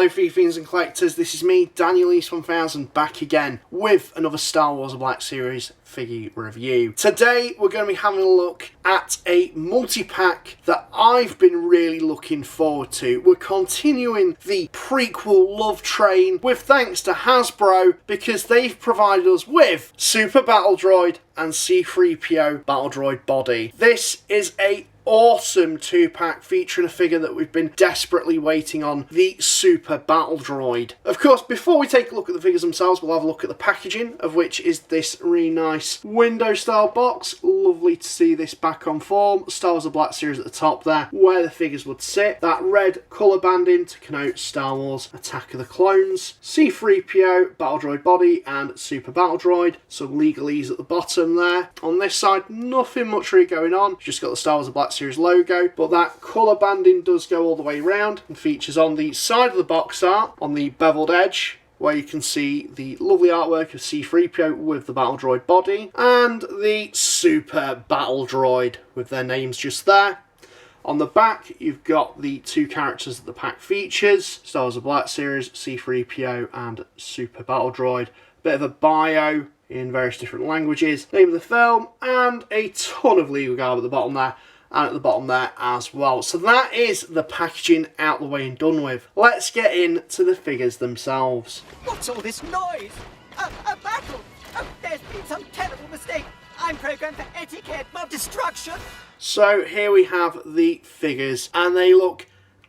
Hello Fiends and Collectors, this is me, Daniel East 1000, back again with another Star Wars: The Black Series figure review. Today we're going to be having a look at a multi-pack that I've been really looking forward to. We're continuing the prequel love train with thanks to Hasbro, because they've provided us with Super Battle Droid and C-3PO Battle Droid body. This is a awesome 2-pack featuring a figure that we've been desperately waiting on, the Super Battle Droid. Of course, before we take a look at the figures themselves, we'll have a look at the packaging, of which is this really nice window style box. Lovely to see this back on form. Star Wars: The Black Series at the top there, where the figures would sit. That red colour banding to connote Star Wars Attack of the Clones. C-3PO Battle Droid body and Super Battle Droid. Some legalese at the bottom there. On this side, nothing much really going on. Just got the Star Wars: The Black Series logo, but that colour banding does go all the way around and features on the side of the box art, on the beveled edge, where you can see the lovely artwork of C-3PO with the Battle Droid body and the Super Battle Droid with their names just there. On the back, you've got the two characters that the pack features, Star Wars: The Black Series, C-3PO and Super Battle Droid. Bit of a bio in various different languages, name of the film, and a ton of legal garb at the bottom there. And at the bottom there as well. So that is the packaging out the way and done with. Let's get into the figures themselves. What's all this noise? A battle! Oh, there's been some terrible mistake. I'm programmed for etiquette, not destruction. So here we have the figures, and they look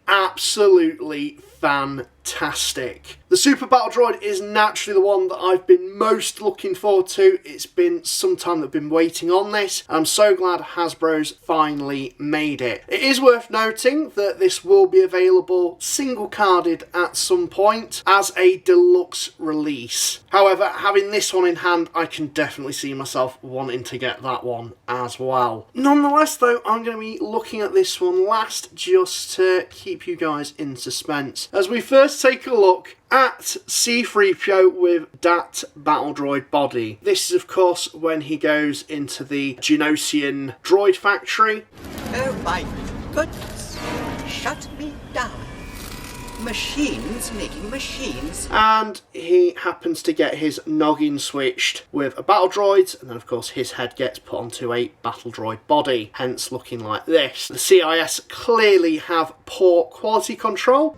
absolutely fantastic. The Super Battle Droid is naturally the one that I've been most looking forward to. It's been some time that I've been waiting on this, and I'm so glad Hasbro's finally made it. It is worth noting that this will be available single carded at some point as a deluxe release. However, having this one in hand, I can definitely see myself wanting to get that one as well. Nonetheless though, I'm going to be looking at this one last just to keep you guys in suspense, as we first take a look at C-3PO with that Battle Droid body. This is of course when he goes into the Geonosian droid factory. Oh my goodness. Shut me down. Machines making machines. And he happens to get his noggin switched with a Battle Droid, and then of course his head gets put onto a Battle Droid body, hence looking like this. The CIS clearly have poor quality control.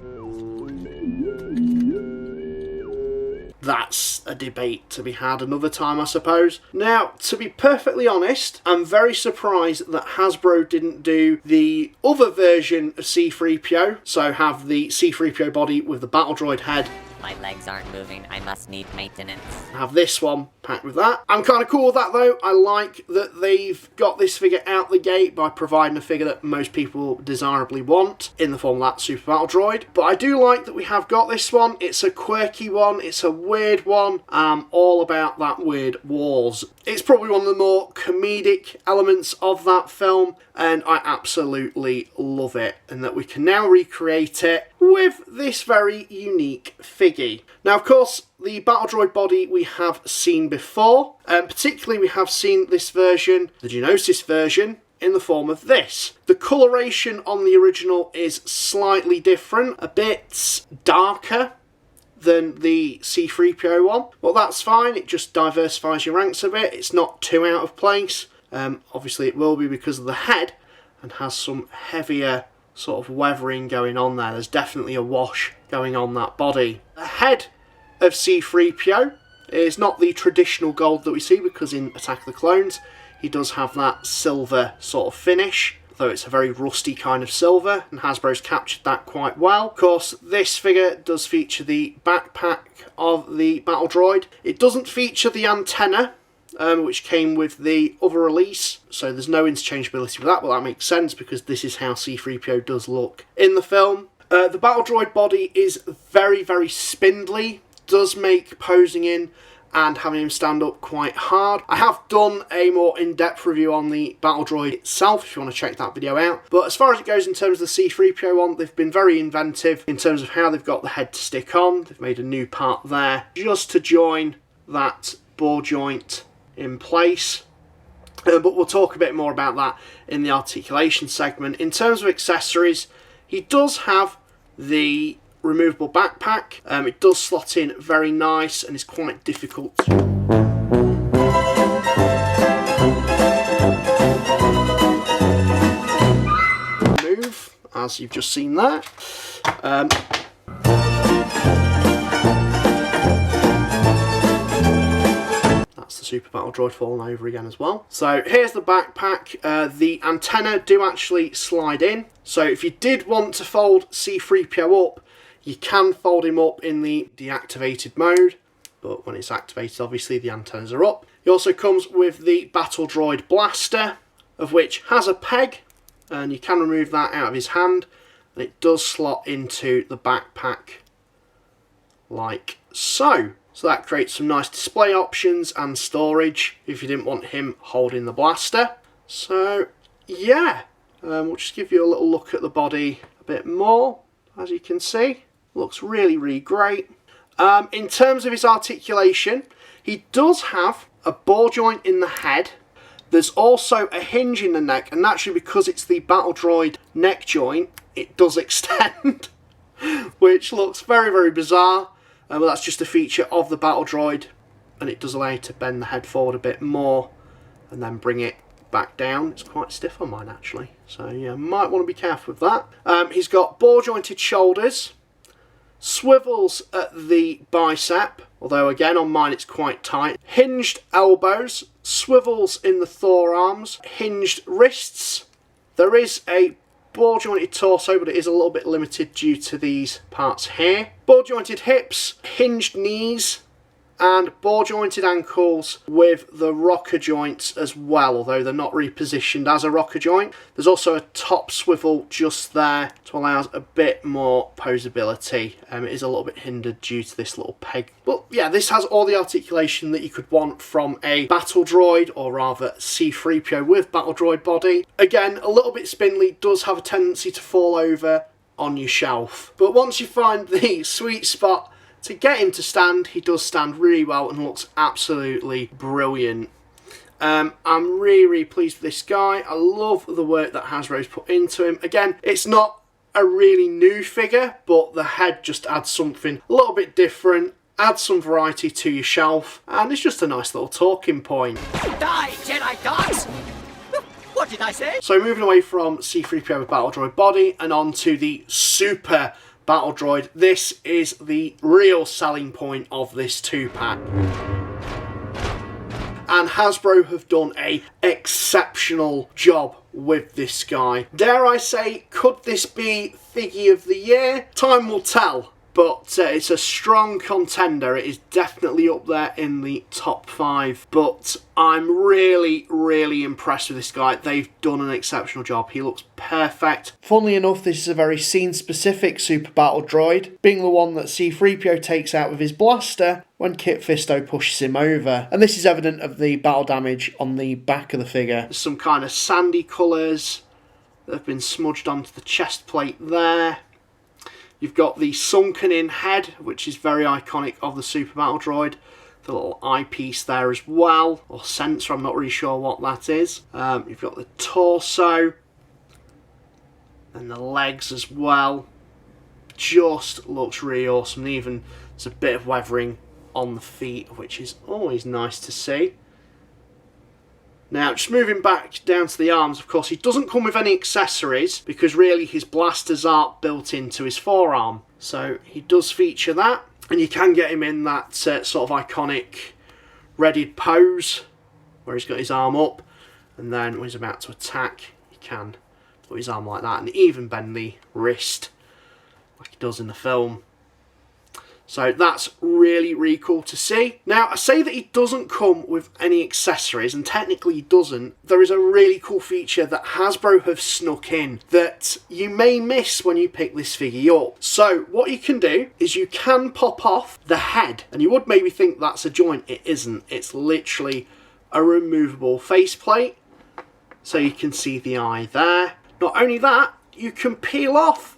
That's a debate to be had another time, I suppose. Now, to be perfectly honest, I'm very surprised that Hasbro didn't do the other version of C-3PO, so have the C-3PO body with the Battle Droid head. My legs aren't moving, I must need maintenance. Have this one packed with that. I'm kind of cool with that though. I like that they've got this figure out the gate by providing a figure that most people desirably want in the form of that Super Battle Droid. But I do like that we have got this one. It's a quirky one, it's a weird one, all about that weird wars. It's probably one of the more comedic elements of that film, and I absolutely love it, and that we can now recreate it with this very unique figgy. Now of course the Battle Droid body we have seen before, and particularly we have seen this version, the Geonosis version, in the form of this. The coloration on the original is slightly different, a bit darker than the C-3PO one, but that's fine, it just diversifies your ranks a bit, it's not too out of place. Obviously it will be because of the head, and has some heavier sort of weathering going on there. There's definitely a wash going on that body. The head of C-3PO is not the traditional gold that we see, because in Attack of the Clones he does have that silver sort of finish, though it's a very rusty kind of silver, and Hasbro's captured that quite well. Of course, this figure does feature the backpack of the Battle Droid. It doesn't feature the antenna, which came with the other release, so there's no interchangeability with that, but that makes sense because this is how C-3PO does look in the film. The Battle Droid body is very, very spindly, does make posing in and having him stand up quite hard. I have done a more in-depth review on the Battle Droid itself if you want to check that video out, but as far as it goes in terms of the C-3PO one, they've been very inventive in terms of how they've got the head to stick on. They've made a new part there just to join that ball joint in place, but we'll talk a bit more about that in the articulation segment. In terms of accessories, he does have the removable backpack. It does slot in very nice and is quite difficult to remove, as you've just seen there. That's the Super Battle Droid falling over again as well. So here's the backpack. The antenna do actually slide in. So if you did want to fold C-3PO up, you can fold him up in the deactivated mode. But when it's activated, obviously the antennas are up. He also comes with the Battle Droid blaster, of which has a peg, and you can remove that out of his hand. And it does slot into the backpack like so. So that creates some nice display options and storage if you didn't want him holding the blaster. So yeah, we'll just give you a little look at the body a bit more. As you can see, looks really, really great. In terms of his articulation, he does have a ball joint in the head. There's also a hinge in the neck, and naturally because it's the Battle Droid neck joint, it does extend, which looks very, very bizarre. But that's just a feature of the Battle Droid, and it does allow you to bend the head forward a bit more and then bring it back down. It's quite stiff on mine actually, so yeah, might want to be careful with that. He's got ball jointed shoulders, swivels at the bicep, although again on mine it's quite tight, hinged elbows, swivels in the forearms, hinged wrists. There is a ball jointed torso, but it is a little bit limited due to these parts here. Ball jointed hips, hinged knees, and ball jointed ankles with the rocker joints as well, although they're not repositioned as a rocker joint. There's also a top swivel just there to allow a bit more posability. It is a little bit hindered due to this little peg. But yeah, this has all the articulation that you could want from a Battle Droid, or rather C-3PO with Battle Droid body. Again, a little bit spindly, does have a tendency to fall over on your shelf. But once you find the sweet spot to get him to stand, he does stand really well and looks absolutely brilliant. I'm really, really pleased with this guy. I love the work that Hasbro's put into him. Again, it's not a really new figure, but the head just adds something a little bit different, adds some variety to your shelf, and it's just a nice little talking point. Die, Jedi dogs! What did I say? So moving away from C-3PO with Battle Droid body and on to the Super Battle Droid, this is the real selling point of this 2-pack. And Hasbro have done an exceptional job with this guy. Dare I say, could this be Figgy of the Year? Time will tell, but it's a strong contender. It is definitely up there in the top 5, but I'm really, really impressed with this guy. They've done an exceptional job. He looks perfect. Funnily enough, this is a very scene-specific Super Battle Droid, being the one that C-3PO takes out with his blaster when Kit Fisto pushes him over. And this is evident of the battle damage on the back of the figure. There's some kind of sandy colours that have been smudged onto the chest plate there. You've got the sunken in head, which is very iconic of the Super Battle Droid. The little eyepiece there as well, or sensor, I'm not really sure what that is. You've got the torso and the legs as well. Just looks really awesome. And even there's a bit of weathering on the feet, which is always nice to see. Now, just moving back down to the arms, of course, he doesn't come with any accessories because really his blasters are built into his forearm. So he does feature that, and you can get him in that sort of iconic readied pose where he's got his arm up, and then when he's about to attack, he can put his arm like that and even bend the wrist like he does in the film. So that's really, really cool to see. Now, I say that he doesn't come with any accessories, and technically he doesn't. There is a really cool feature that Hasbro have snuck in that you may miss when you pick this figure up. So what you can do is you can pop off the head, and you would maybe think that's a joint. It isn't. It's literally a removable faceplate, so you can see the eye there. Not only that, you can peel off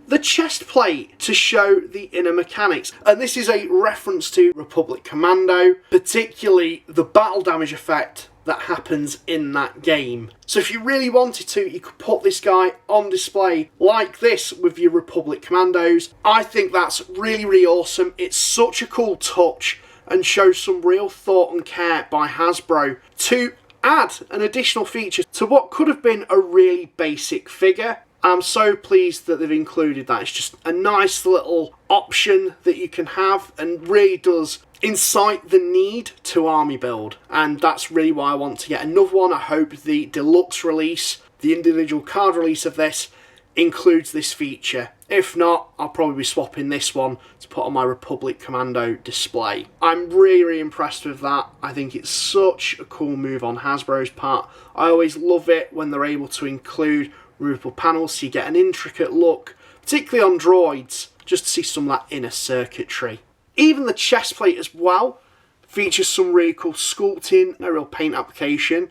the chest plate to show the inner mechanics. And this is a reference to Republic Commando, particularly the battle damage effect that happens in that game. So if you really wanted to, you could put this guy on display like this with your Republic Commandos. I think that's really, really awesome. It's such a cool touch and shows some real thought and care by Hasbro to add an additional feature to what could have been a really basic figure. I'm so pleased that they've included that. It's just a nice little option that you can have and really does incite the need to army build. And that's really why I want to get another one. I hope the deluxe release, the individual card release of this, includes this feature. If not, I'll probably be swapping this one to put on my Republic Commando display. I'm really, really impressed with that. I think it's such a cool move on Hasbro's part. I always love it when they're able to include removable panels so you get an intricate look, particularly on droids, just to see some of that inner circuitry. Even the chest plate as well features some really cool sculpting, no real paint application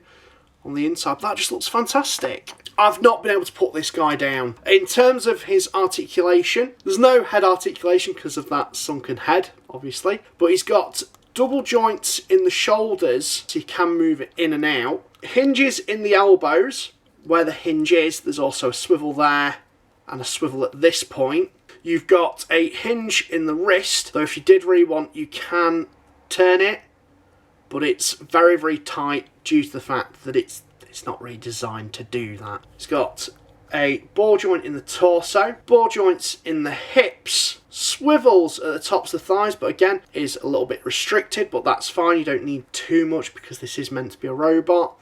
on the inside. That just looks fantastic. I've not been able to put this guy down. In terms of his articulation, there's no head articulation because of that sunken head, obviously, but he's got double joints in the shoulders so you can move it in and out, hinges in the elbows. Where the hinge is, there's also a swivel there and a swivel at this point. You've got a hinge in the wrist, though if you did really want, you can turn it, but it's very, very tight due to the fact that it's not really designed to do that. It's got a ball joint in the torso, ball joints in the hips, swivels at the tops of the thighs, but again, is a little bit restricted, but that's fine. You don't need too much because this is meant to be a robot.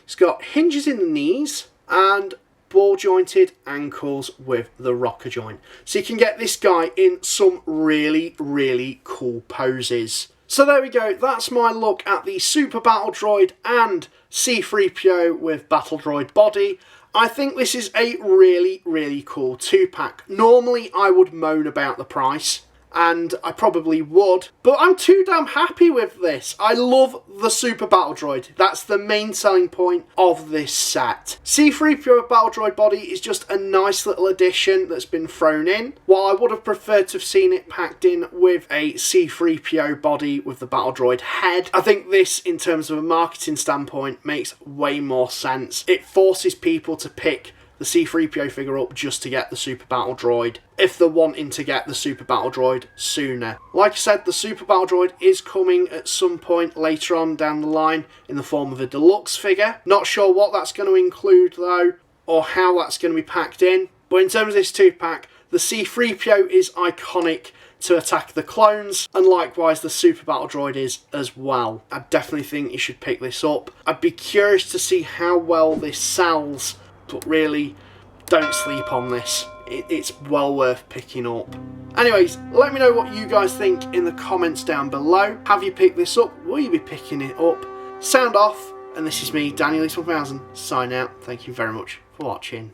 It's got hinges in the knees and ball jointed ankles with the rocker joint. So you can get this guy in some really, really cool poses. So there we go, that's my look at the Super Battle Droid and C-3PO with Battle Droid body. I think this is a really, really cool 2-pack. Normally I would moan about the price, and I probably would, but I'm too damn happy with this. I love the Super Battle Droid. That's the main selling point of this set. C-3PO Battle Droid body is just a nice little addition that's been thrown in. While I would have preferred to have seen it packed in with a C-3PO body with the Battle Droid head, I think this, in terms of a marketing standpoint, makes way more sense. It forces people to pick the C-3PO figure up just to get the Super Battle Droid, if they're wanting to get the Super Battle Droid sooner. Like I said, the Super Battle Droid is coming at some point later on down the line in the form of a deluxe figure. Not sure what that's going to include though, or how that's going to be packed in. But in terms of this 2-pack, the C-3PO is iconic to attack the clones, and likewise the Super Battle Droid is as well. I definitely think you should pick this up. I'd be curious to see how well this sells, but really, don't sleep on this. It's well worth picking up. Anyways, let me know what you guys think in the comments down below. Have you picked this up? Will you be picking it up? Sound off, and this is me, Daniel East 1000, signing out. Thank you very much for watching.